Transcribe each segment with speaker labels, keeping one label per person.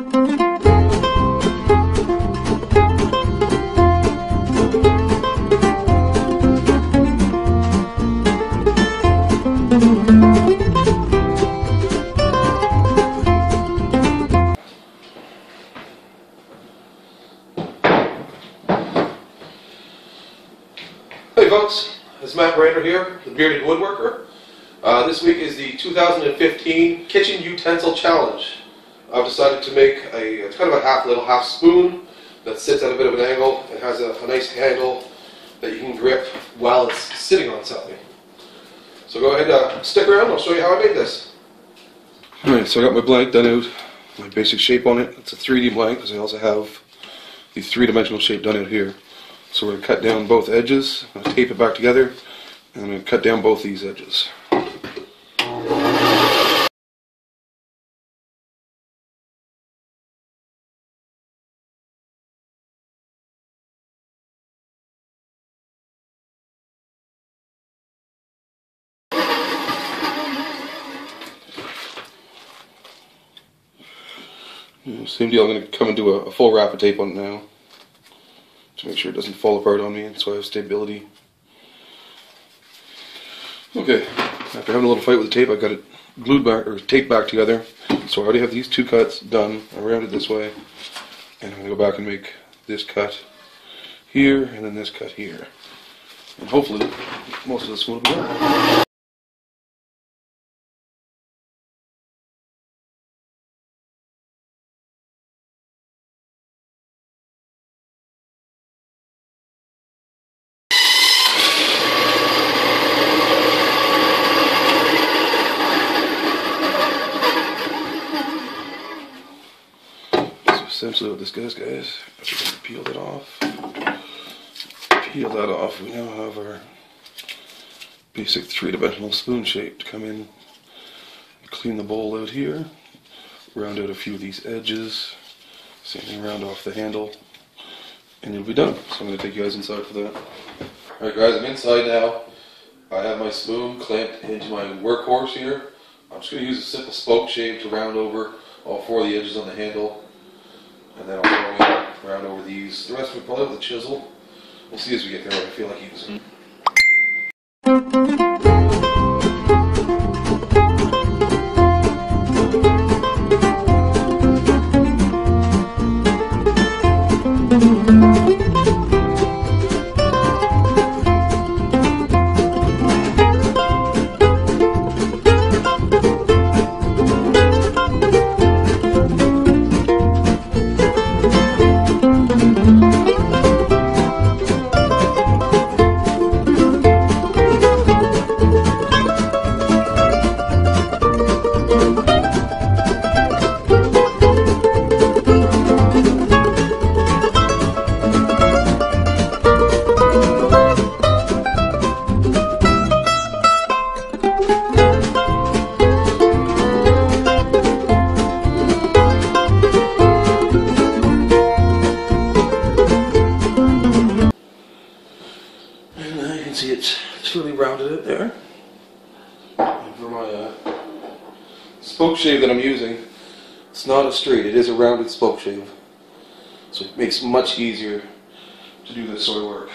Speaker 1: Hey folks, it's Matt Brander here, the Bearded Woodworker. This week is the 2015 Kitchen Utensil Challenge. I've decided to make it's kind of a little half spoon that sits at a bit of an angle. It has a nice handle that you can grip while it's sitting on something. So go ahead, stick around, I'll show you how I made this.
Speaker 2: Alright, so I got my blank done out, my basic shape on it. It's a 3D blank because I also have the three-dimensional shape done out here. So we're going to cut down both edges, I'm going to tape it back together, and I'm going to cut down both these edges. Same deal, I'm going to come and do a full wrap of tape on it now to make sure it doesn't fall apart on me, so I have stability. Okay, after having a little fight with the tape, I got it glued back, or taped back together. So I already have these two cuts done, around it this way, and I'm going to go back and make this cut here, and then this cut here. And hopefully, most of this will be done. Essentially what this does, guys, after we peel that off, we now have our basic three-dimensional spoon shape to come in, clean the bowl out here, round out a few of these edges, same thing, round off the handle, and you'll be done. So I'm going to take you guys inside for that. Alright guys, I'm inside now. I have my spoon clamped into my workhorse here. I'm just going to use a simple spoke shape to round over all four of the edges on the handle. And then I'll go around over these. The rest of it probably with a chisel. We'll see as we get there what I feel like using. See, it's really rounded out there. And for my spoke shave that I'm using, it's not a straight, it is a rounded spoke shave. So it makes it much easier to do this sort of work.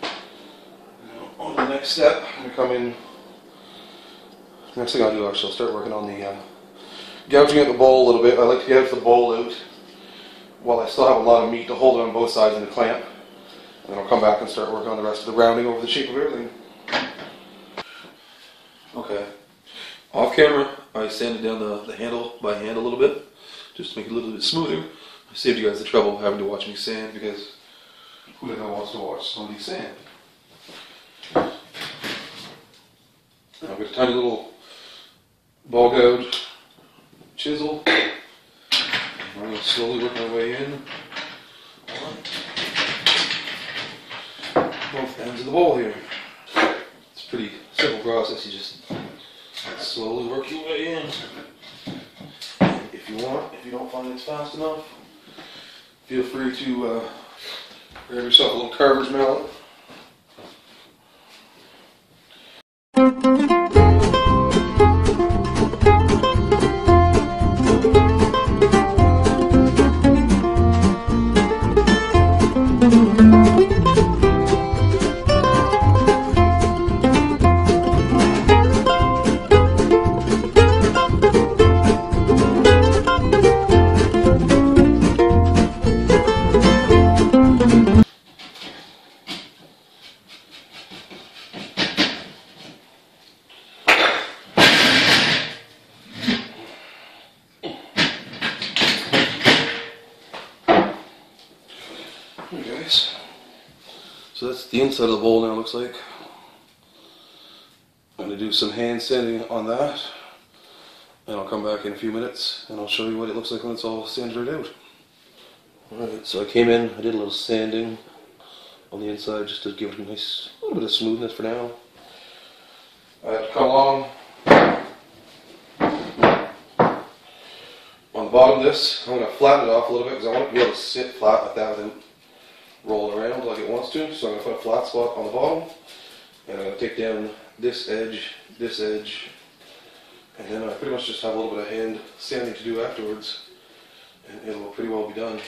Speaker 2: Now, on the next step, I'm going to come in. The next thing I'll do, actually, I'll start working on the gouging out the bowl a little bit. I like to gouge the bowl out while I still have a lot of meat to hold it on both sides in the clamp. And then I'll come back and start working on the rest of the rounding over the shape of everything. Okay. Off camera, I sanded down the handle by hand a little bit, just to make it a little bit smoother. I saved you guys the trouble of having to watch me sand, because who the hell wants to watch somebody sand? Now I've got a tiny little ball gouge chisel. I'm going to slowly work my way in. Both ends of the bowl here. It's a pretty simple process. You just slowly work your way in. If you want, if you don't find it's fast enough, feel free to grab yourself a little carver's mallet. Hey guys, so that's the inside of the bowl now, looks like. I'm going to do some hand sanding on that, and I'll come back in a few minutes and I'll show you what it looks like when it's all sanded out. Alright, so I came in, I did a little sanding on the inside just to give it a little bit of smoothness for now. I have to come along on the bottom of this. I'm going to flatten it off a little bit because I want it to be able to sit flat like that without rolling around like it wants to. So I'm going to put a flat spot on the bottom, and I'm going to take down this edge, and then I pretty much just have a little bit of hand sanding to do afterwards, and it'll pretty well be done.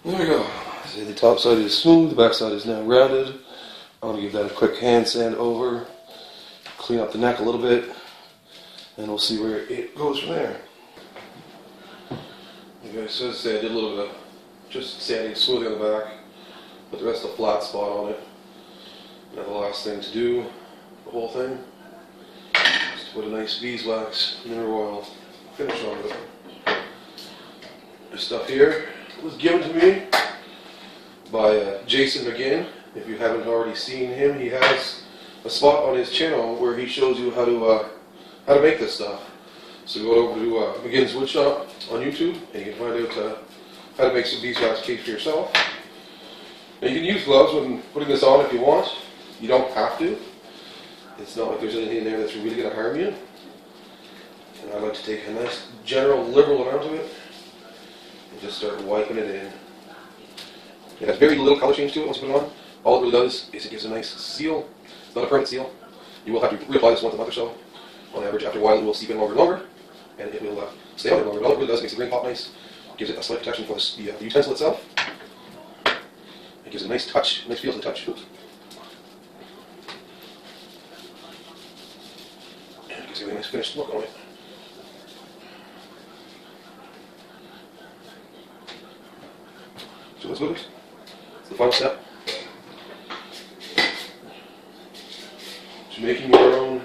Speaker 2: There we go. See, the top side is smooth, the back side is now rounded. I'm going to give that a quick hand sand over, clean up the neck a little bit, and we'll see where it goes from there. Okay, so as I say, I did a little bit of just sanding, smoothing on the back, put the rest of the flat spot on it. Now the last thing to do, the whole thing, is to put a nice beeswax mineral oil finish on it. This stuff here was given to me by Jason McGinn. If you haven't already seen him, he has a spot on his channel where he shows you how to make this stuff. So go over to McGinn's Woodshop on YouTube, and you can find out how to make some beeswax cake for yourself. Now you can use gloves when putting this on if you want. You don't have to. It's not like there's anything in there that's really going to harm you. And I like to take a nice, general, liberal amount of it and just start wiping it in. It has very little color change to it once you put it on. All it really does is it gives a nice seal. It's not a permanent seal. You will have to reapply this once a month or so. On average, after a while, it will seep in longer and longer, and it will stay on there longer. But all it really does is makes the grain pop nice, gives it a slight protection for the utensil itself. It gives it a nice touch, nice feel to the touch. Oops. And it gives you a nice finished look on it. So let's move it. It's the final step to making your own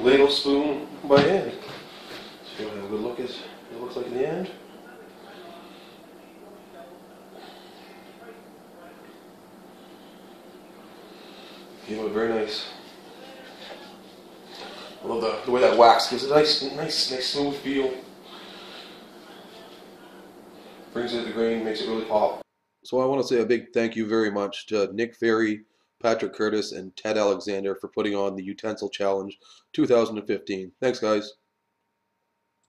Speaker 2: ladle spoon by hand. So if you want to have a good look at what it looks like in the end. You know, very nice. I love the way that wax gives it a nice smooth feel. Brings it to the grain, makes it really pop. So I want to say a big thank you very much to Nick Ferry, Patrick Curtis, and Ted Alexander for putting on the Utensil Challenge 2015. Thanks, guys.